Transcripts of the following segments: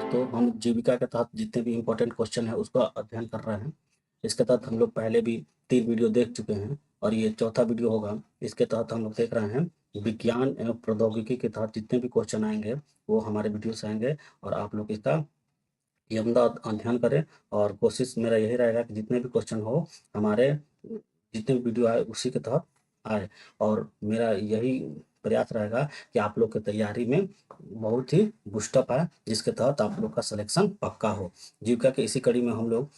तो हम जीविका के तहत जितने भी इम्पोर्टेंट क्वेश्चन है उसका अध्ययन कर रहे हैं। इसके तहत हम लोग पहले भी 3 वीडियो देख चुके हैं और ये चौथा वीडियो होगा। इसके तहत हम लोग देख रहे हैं विज्ञान एवं प्रौद्योगिकी के तहत जितने भी क्वेश्चन आएंगे वो हमारे वीडियो से आएंगे और आप लोग इसका यमदा अध्ययन करें। और कोशिश मेरा यही रहेगा कि जितने भी क्वेश्चन हो हमारे जितने भी वीडियो आए उसी के तहत आए। और मेरा यही प्रयास रहेगा कि आप लोग की तैयारी में बहुत ही बूस्टअप आए, जिसके तहत आप लोग का सिलेक्शन पक्का हो। जीविका के इसी कड़ी में हम लोग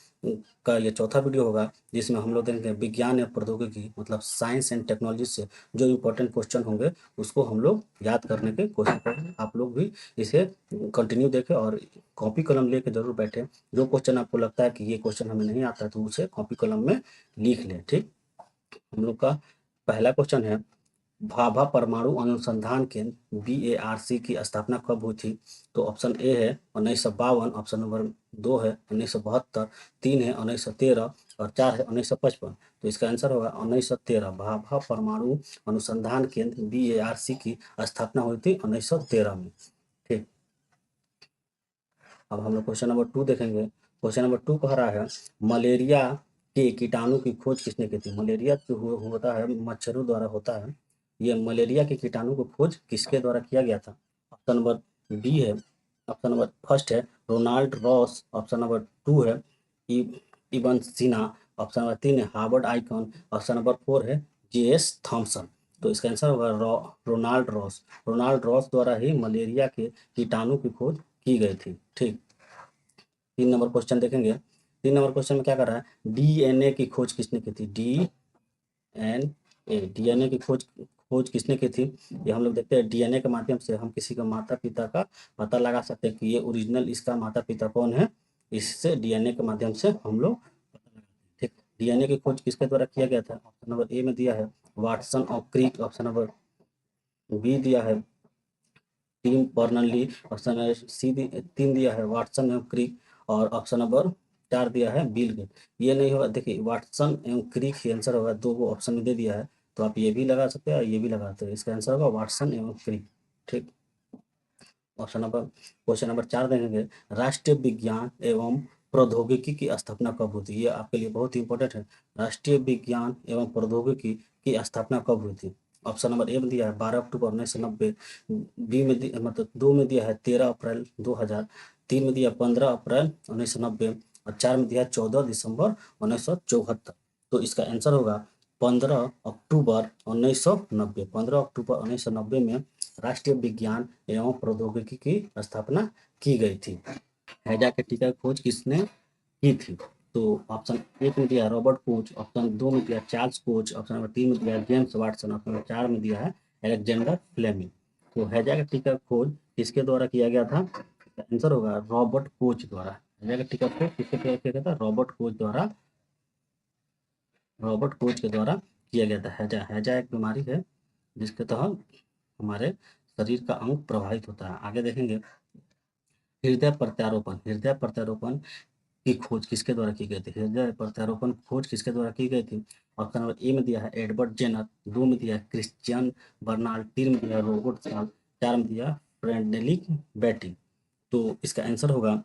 का ये चौथा वीडियो होगा, जिसमें हम लोग देखेंगे विज्ञान या प्रौद्योगिकी मतलब साइंस एंड टेक्नोलॉजी से जो इम्पोर्टेंट क्वेश्चन होंगे उसको हम लोग याद करने की कोशिश करेंगे। आप लोग भी इसे कंटिन्यू देखें और कॉपी कलम लेके जरूर बैठे। जो क्वेश्चन आपको लगता है कि ये क्वेश्चन हमें नहीं आता है तो उसे कॉपी कलम में लिख लें। ठीक, हम लोग का पहला क्वेश्चन है भाभा परमाणु अनुसंधान केंद्र BARC की स्थापना कब हुई थी? तो ऑप्शन ए है 1952, ऑप्शन नंबर 2 है 1972, 3 है 1913 और 4 है 1955। तो इसका आंसर होगा 1913। भाभा परमाणु अनुसंधान केंद्र BARC की स्थापना हुई थी 1913 में। ठीक, अब हम लोग क्वेश्चन नंबर 2 देखेंगे। क्वेश्चन नंबर 2 कह रहा है मलेरिया के कीटाणु की खोज किसने की थी? मलेरिया जो होता है मच्छरों द्वारा होता है। ये मलेरिया के कीटाणु को खोज किसके द्वारा किया गया था? ऑप्शन नंबर बी है, ऑप्शन नंबर फर्स्ट है रोनाल्ड रॉस, ऑप्शन नंबर 2 है इबन सिन्हा, ऑप्शन नंबर 3 है हार्वर्ड आइकन, ऑप्शन नंबर 4 है JS थॉमसन। तो इसका आंसर होगा रोनाल्ड रॉस। रोनाल्ड रॉस द्वारा ही मलेरिया के कीटाणु की खोज की गई थी। ठीक, 3 नंबर क्वेश्चन देखेंगे। 3 नंबर क्वेश्चन में क्या कर रहा है DNA की खोज किसने की थी? DNA की खोज किसने की थी? ये हम लोग देखते हैं DNA के माध्यम से हम किसी का माता पिता का पता लगा सकते हैं कि ये ओरिजिनल इसका माता पिता कौन है। इससे DNA के माध्यम से हम लोग पता लगाते हैं। ठीक, DNA की खोज किसके द्वारा किया गया था? ऑप्शन नंबर ए में दिया है वाटसन और क्रिक, ऑप्शन नंबर बी दिया है team Burnley, option number C 3 दिया है वाटसन एवं क्रिक और ऑप्शन नंबर 4 दिया है बिल गेट। ये नहीं होगा, देखिए वाटसन एवं क्रिक ही आंसर होगा। 2 को ऑप्शन में दे दिया है तो आप ये भी लगा सकते हैं और ये भी लगा सकते हैं। इसका आंसर होगा वाटसन एवं क्रिक। ठीक, ऑप्शन नंबर क्वेश्चन नंबर 4 देखेंगे राष्ट्रीय विज्ञान एवं प्रौद्योगिकी की स्थापना कब हुई थी? ये आपके लिए बहुत ही इंपॉर्टेंट है। राष्ट्रीय विज्ञान एवं प्रौद्योगिकी की स्थापना कब हुई थी? ऑप्शन नंबर ए में दिया है 12 अक्टूबर 1990, बी में मतलब 2 में दिया है 13 अप्रैल 2000, 3 में दिया 15 अप्रैल 1990 और 4 में दिया 14 दिसंबर 1974। तो इसका आंसर होगा 15 अक्टूबर 1990। 15 अक्टूबर 1990 में राष्ट्रीय विज्ञान एवं प्रौद्योगिकी की स्थापना की गई थी। हैजा के टीका की खोज किसने की थी? तो ऑप्शन 1 में दिया है रॉबर्ट कोच, ऑप्शन 2 में दिया चार्ल्स कोच, ऑप्शन नंबर 3 में दिया है जेम्स वाटसन, ऑप्शन नंबर 4 में दिया है अलेक्जेंडर फ्लेमिंग। तो हैजा के टीका की खोज किसके द्वारा किया गया था? आंसर होगा रॉबर्ट कोच द्वारा। हैजा के टीका खोज किसके द्वारा किया गया था? रॉबर्ट कोच द्वारा, रॉबर्ट कोच के द्वारा किया गया था। हैजा हैजा एक बीमारी है जिसके तहत हमारे शरीर का अंग प्रभावित होता है। आगे देखेंगे हृदय प्रत्यारोपण। हृदय प्रत्यारोपण की खोज किसके द्वारा की गई थी? हृदय प्रत्यारोपण खोज किसके द्वारा की गई थी? ऑप्शन नंबर ए में दिया है एडवर्ड जेनर, 2 में दिया है क्रिश्चियन बर्नार्ड, 3 में दिया है रॉबर्ट साल, 4 में दिया फ्रेडरिक बेटी। तो इसका आंसर होगा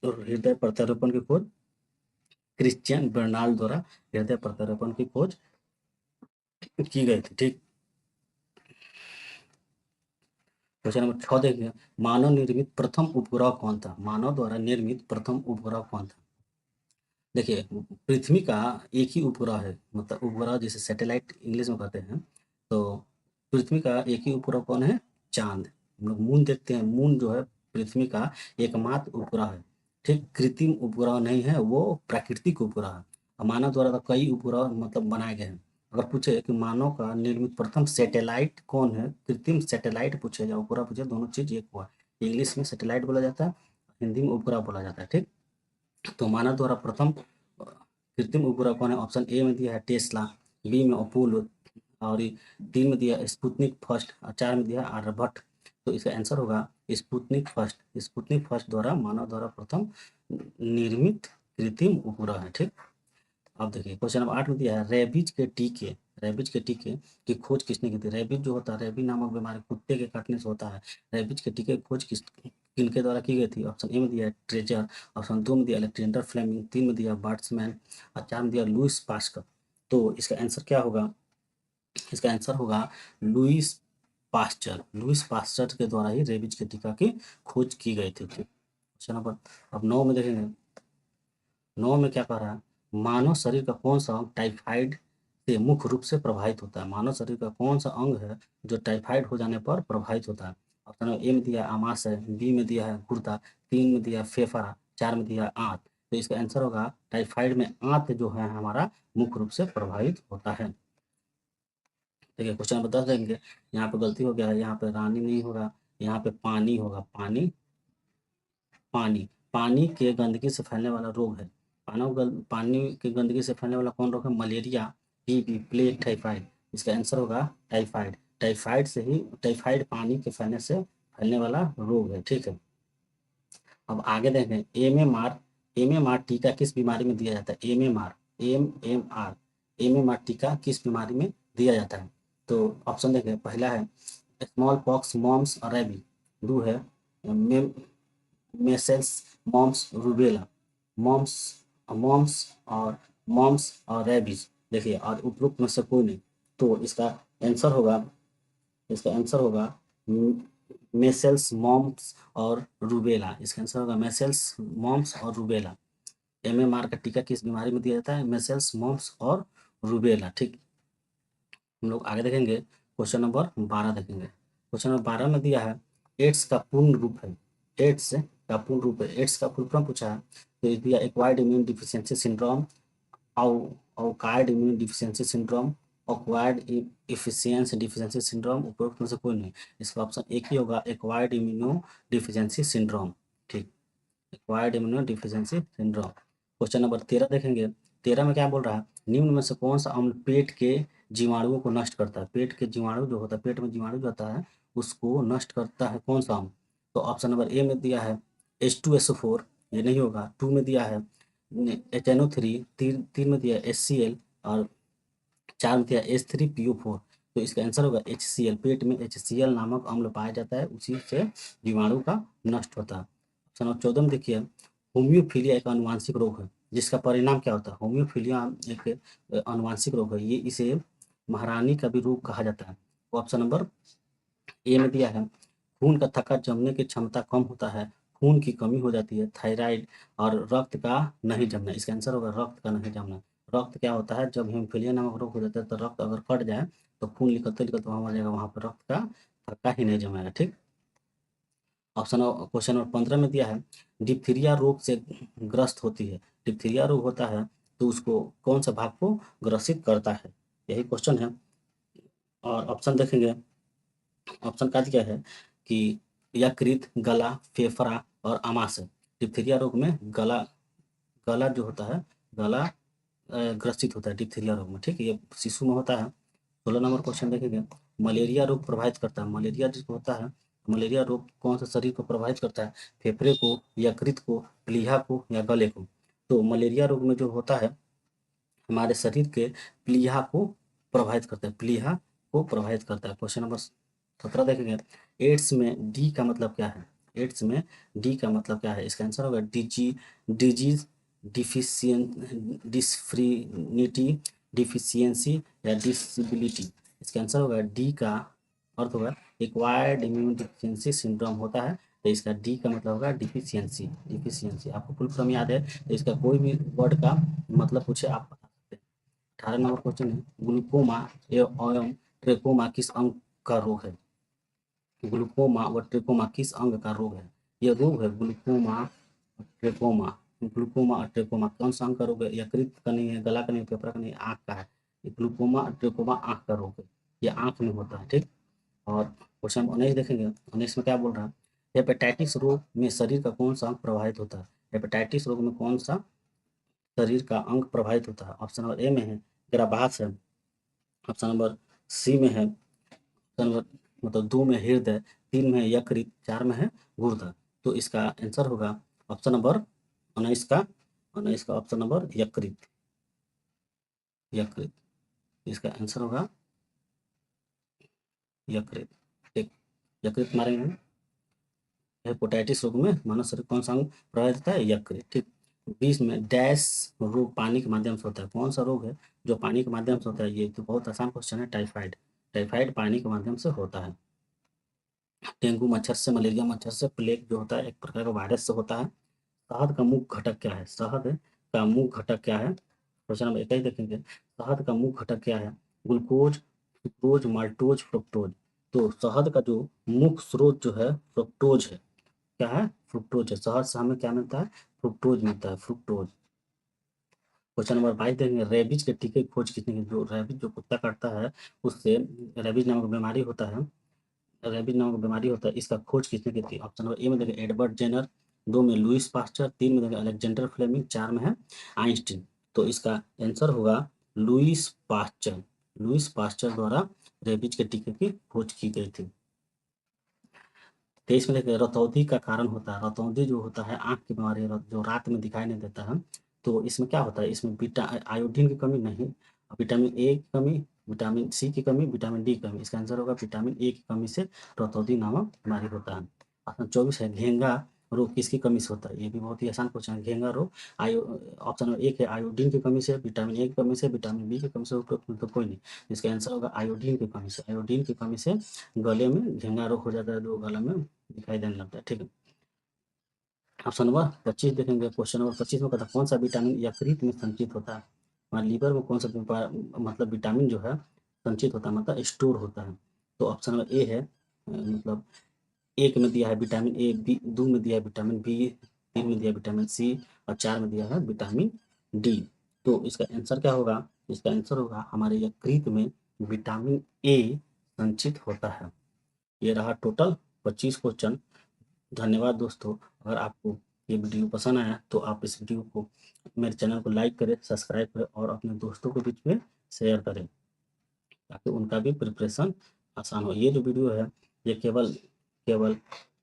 तो हृदय प्रत्यारोपण की खोज क्रिश्चियन बर्नार्ड द्वारा हृदय प्रत्यारोपण की खोज की गई थी। ठीक, क्वेश्चन नंबर 6 देखिए मानव निर्मित प्रथम उपग्रह कौन था? मानव द्वारा निर्मित प्रथम उपग्रह कौन था? देखिए पृथ्वी का एक ही उपग्रह है, मतलब उपग्रह जिसे सैटेलाइट इंग्लिश में कहते हैं। तो पृथ्वी का एक ही उपग्रह कौन है? चांद। हम लोग मून देखते हैं, मून जो है पृथ्वी का एकमात्र उपग्रह है। ठीक, कृत्रिम उपग्रह नहीं है, वो प्राकृतिक उपग्रह है। और मानव द्वारा तो कई उपग्रह मतलब बनाए गए हैं। अगर पूछे कि मानव का निर्मित प्रथम सैटेलाइट कौन है, कृत्रिम सैटेलाइट पूछे या उपग्रह पूछे, दोनों चीज एक हुआ। इंग्लिश में सैटेलाइट बोला जाता है, हिंदी में उपग्रह बोला जाता है। ठीक, तो मानव द्वारा प्रथम कृत्रिम उपग्रह कौन है? ऑप्शन ए में दिया है टेस्ला, बी में अपोलो और 3 में दिया है स्पुतनिक फर्स्ट और 4 में दिया है आर्यभट्ट। तो इसका आंसर होगा स्पुतनिक फर्स्ट। स्पुतनिक फर्स्ट द्वारा मानव द्वारा प्रथम निर्मित कृत्रिम उपग्रह है। ठीक, अब देखिए क्वेश्चन नंबर 8 में दिया है रेबीज के टीके, रेबीज के टीके की खोज किसने की थी? रेबीज जो होता है, रेबी नामक बीमारी कुत्ते के काटने से होता है। रेबीज के टीके की खोज किनके द्वारा की गई थी? ऑप्शन ए में दिया है ट्रेजर, ऑप्शन 2 में दिया अलेक्जेंडर फ्लेमिंग, 3 में दिया बर्ड्समैन और 4 में दिया लुईस पास्कल। तो इसका आंसर क्या होगा? इसका आंसर होगा लुईस पास्चर। लुईस पास्चर के द्वारा ही रेबीज के टीका की खोज की गई थी। क्वेश्चन नंबर अब 9 में देखेंगे। 9 में क्या कह रहा है? मानव शरीर का कौन सा अंग टाइफाइड से मुख्य रूप से प्रभावित होता है? मानव शरीर का कौन सा अंग है जो टाइफाइड हो जाने पर प्रभावित होता है? ऑप्शन ए में दिया आमाशय, बी में दिया है गुर्दा, 3 में दिया फेफड़ा, 4 में दिया आंत। तो इसका आंसर होगा टाइफाइड में आंत जो है हमारा मुख्य रूप से प्रभावित होता है। ठीक है, क्वेश्चन नंबर 10 देखेंगे। यहाँ पे गलती हो गया है, यहाँ पे रानी नहीं होगा, यहाँ पे पानी होगा। पानी पानी पानी के गंदगी से फैलने वाला रोग है। पानी की गंदगी से फैलने वाला कौन रोग है? Malaria, TB, plague, typhoid. इसका आंसर होगा टाइफाइड। टाइफाइड पानी के फैलने से फैलने वाला रोग है। ठीक है, अब आगे देखें। एमएमआर टीका किस बीमारी में दिया जाता है? एमएमआर टीका किस बीमारी में दिया जाता है? तो ऑप्शन देखें। पहला है स्मॉल पॉक्स, मॉम्स और रेबी। दो है मेसेल्स, मॉम्स, रूबेला। मॉम्स मॉम्स और रेबीज। देखिए, और उपरोक्त में से कोई नहीं। तो इसका आंसर होगा मेसेल्स, मॉम्स और रूबेला। इसका आंसर होगा मेसेल्स, मॉम्स और रूबेला। एमएमआर का टीका किस बीमारी में दिया जाता है? मेसेल्स, मॉम्स और रूबेला। ठीक, हम लोग आगे देखेंगे। क्वेश्चन नंबर 12 देखेंगे। क्वेश्चन नंबर 12 में दिया है एड्स का पूर्ण रूप है। एड्स का पूर्ण रूप है। एड्स का फुल फॉर्म पूछा है। तो दिया acquired immune deficiency syndrome, acquired immune deficiency syndrome, acquired efficiency deficiency syndrome. उपरोक्त में से कोई नहीं। इसका ऑप्शन एक ही होगा, एक्वायर्ड इम्यूनो डिफिशियंसी सिंड्रोम। ठीक, acquired immuno deficiency syndrome. Question number 13 देखेंगे। 13 में क्या बोल रहा है? निम्न में से कौन सा अम्ल पेट के जीवाणुओं को नष्ट करता है? पेट के जीवाणु जो होता है, पेट में जीवाणु जो होता है उसको नष्ट करता है कौन सा अम्ल? तो ऑप्शन नंबर ए में दिया है H2SO4, ये नहीं होगा। 2 में दिया है HNO3, 3 में दिया है HCl और 4 में दिया है H3PO4। तो इसका आंसर होगा HCl। पेट में HCl नामक अम्ल पाया जाता है, उसी से जीवाणु का नष्ट होता है। ऑप्शन नंबर 14 में देखिए, होम्योफीलिया एक आनुवांशिक रोग है जिसका परिणाम क्या होता है? होम्योफीलिया एक आनुवांशिक रोग है, ये इसे महारानी का भी रोग कहा जाता है। ऑप्शन नंबर ए में दिया है खून का थक्का जमने की क्षमता कम होता है, खून की कमी हो जाती है, थायराइड और रक्त का नहीं जमना। इसका आंसर होगा रक्त का नहीं जमना। रक्त क्या होता है? जब हेमोफीलिया नामक रोग हो जाता है तो रक्त अगर कट जाए तो खून निकलते निकलते वहाँ मर जाएगा, वहाँ पर रक्त का थक्का ही नहीं जमेगा। ठीक, क्वेश्चन नंबर 15 में दिया है डिप्थीरिया रोग से ग्रस्त होती है। डिप्थीरिया रोग होता है तो उसको कौन सा भाग को ग्रसित करता है? यही क्वेश्चन है। और ऑप्शन देखेंगे। ऑप्शन का दिया है कि यकृत, गला, फेफड़ा और आमाशय। डिप्थीरिया रोग में गला गला जो होता है, गला ग्रसित होता है डिप्थीरिया रोग में। ठीक है, ये शिशु में होता है। 16 नंबर क्वेश्चन देखेंगे। मलेरिया रोग प्रभावित करता है। मलेरिया जिसको होता है, मलेरिया रोग कौन सा शरीर को प्रभावित करता है? फेफड़े को, यकृत को, प्लीहा को या गले को? तो मलेरिया रोग में जो होता है हमारे शरीर के प्लीहा को प्रभावित करता है, प्लीहा को प्रभावित करता है। क्वेश्चन नंबर 17 देखेंगे। एड्स में डी का मतलब क्या है? एड्स में डी का मतलब क्या है? इसका आंसर होगा डिजीज डिसफ्रिनिटी, डिफिशियंसी या डिसेबिलिटी। इसका आंसर होगा डी का अर्थ होगा एक्वायर्ड इम्यून डिफिशियंसी सिंड्रोम होता है। तो इसका डी का मतलब होगा डिफिशियंसी। डिफिशियंसी आपको फुल फॉर्म याद है तो इसका कोई भी वर्ड का मतलब पूछे आप बता सकते हैं। 18 नंबर क्वेश्चन है ग्लूकोमा एवं ट्रेकोमा किस अंग का रोग है? ग्लूकोमा व ट्रेकोमा किस अंग का रोग है? यह रोग है ग्लूकोमा ट्रेकोमा। ग्लूकोमा और ट्रेकोमा कौन सा अंग का रोग है? यकृत का नहीं है, गला का नहीं है, फेफड़ा का नहीं है, आँख का है। ग्लूकोमा और ट्रेकोमा आँख का रोग है, ये आँख में होता है। ठीक, और क्वेश्चन 19 देखेंगे। 19 में क्या बोल रहा है? हेपेटाइटिस रोग में शरीर का कौन सा अंग प्रभावित होता है? हेपेटाइटिस रोग में कौन सा शरीर का अंग प्रभावित होता है? ऑप्शन नंबर ए में है गर्भाशय, ऑप्शन नंबर सी में है, ऑप्शन नंबर मतलब 2 में हृदय, 3 में है यकृत, 4 में है गुर्दा। तो इसका आंसर होगा ऑप्शन नंबर 19 का ऑप्शन नंबर यकृत। यकृत, इसका आंसर होगा यकृत। ठीक, यकृत मारेंगे। हेपेटाइटिस रोग में मानव शरीर कौन सा अंग प्रभावित होता है? यकृत। ठीक। 20 में डैश रोग पानी के माध्यम से होता है। कौन सा रोग है जो पानी के माध्यम से होता है? ये तो बहुत आसान क्वेश्चन है, टाइफाइड। टाइफाइड पानी के माध्यम से होता है। डेंगू मच्छर से, मलेरिया मच्छर से, प्लेग जो होता है एक प्रकार का वायरस से होता है। शहद का मुख्य घटक क्या है? शहद का मुख्य घटक क्या है? क्वेश्चन नंबर 21 देखेंगे। शहद का मुख्य घटक क्या है? Glucose, sucrose, maltose, fructose. तो शहद का जो मुख्य स्रोत जो है फ्रुक्टोज है। क्या है? फ्रुक्टोज है। शहद से हमें क्या मिलता है? फ्रुक्टोज मिलता है, फ्रुक्टोज। क्वेश्चन नंबर 22 देखेंगे। रेबीज के टीके की खोज किसने की? जो रेबीज जो कुत्ता काटता है उससे रेबीज नामक बीमारी होता है, रेबीज नामक बीमारी होता है, इसका खोज किसने की थी? ऑप्शन नंबर ए में देखें एडवर्ड जेनर, 2 में लुइस पास्चर, 3 में देखें अलेक्जेंडर फ्लेमिंग, 4 में है आइंस्टीन। तो इसका आंसर होगा लुइस पास्चर। लुइस पास्चर द्वारा रेबीज के टीके की खोज की गई थी। 23 में देखिए रतौंधी का कारण होता है। रतौंधी जो होता है आंख की बीमारी है, जो रात में दिखाई नहीं देता है। तो इसमें क्या होता है? इसमें आयोडीन की कमी नहीं, विटामिन ए की कमी, विटामिन सी की कमी, विटामिन डी की कमी। इसका आंसर होगा विटामिन ए की कमी से रतौंधी नामक बीमारी होता है। ऑप्शन 24 है घेंगा रोग किसकी कमी से होता है? ये भी बहुत ही आसान क्वेश्चन है। घेंगा रोग ऑप्शन नंबर 1 है आयोडीन की कमी से, विटामिन ए की कमी से, विटामिन बी की कमी से, उपरोक्त तो कोई नहीं। इसका आंसर होगा आयोडीन की कमी से। आयोडीन की कमी से गले में घेंगा रोग हो जाता है, जो गला में दिखाई देने लगता है। ठीक है। ऑप्शन नंबर 25 देखेंगे। क्वेश्चन नंबर 25 में कहता है कौन सा विटामिन यकृत में संचित होता है? हमारे लीवर में कौन सा मतलब विटामिन जो है संचित होता है, मतलब स्टोर होता है? तो ऑप्शन नंबर ए है, मतलब एक में दिया है विटामिन ए, बी 2 में दिया है विटामिन बी, 3 में दिया है विटामिन सी और 4 में दिया है विटामिन डी। तो इसका आंसर क्या होगा? इसका आंसर होगा हमारे यकृत में विटामिन ए संचित होता है। ये रहा टोटल 25 क्वेश्चन। धन्यवाद दोस्तों। अगर आपको ये वीडियो पसंद आया तो आप इस वीडियो को, मेरे चैनल को लाइक करें, सब्सक्राइब करें और अपने दोस्तों के बीच में शेयर करें ताकि उनका भी प्रिपरेशन आसान हो। ये जो वीडियो है ये केवल केवल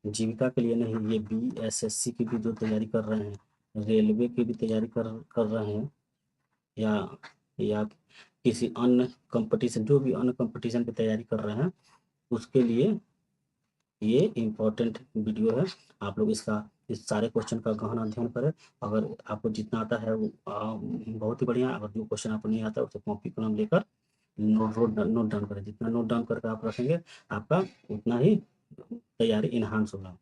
जीविका के लिए नहीं, ये बीएसएससी की भी जो तैयारी कर रहे हैं, रेलवे की भी तैयारी कर रहे हैं, या किसी अन्य कंपटीशन, जो भी अन्य कंपटीशन की तैयारी कर रहे हैं उसके लिए ये इम्पोर्टेंट वीडियो है। आप लोग इसका इस सारे क्वेश्चन का गहन अध्ययन करें। अगर आपको जितना आता है वो बहुत ही बढ़िया। अगर जो क्वेश्चन आपको नहीं आता है उसे कॉपी कलम लेकर नोट डाउन करें। जितना नोट डाउन करके आप रखेंगे आपका उतना ही तैयारी इन्हांस होगा।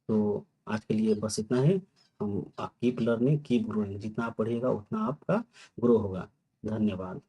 तो आज के लिए बस इतना ही। हम कीप लर्निंग कीप ग्रोइंग, जितना आप पढ़िएगा उतना आपका ग्रो होगा। धन्यवाद।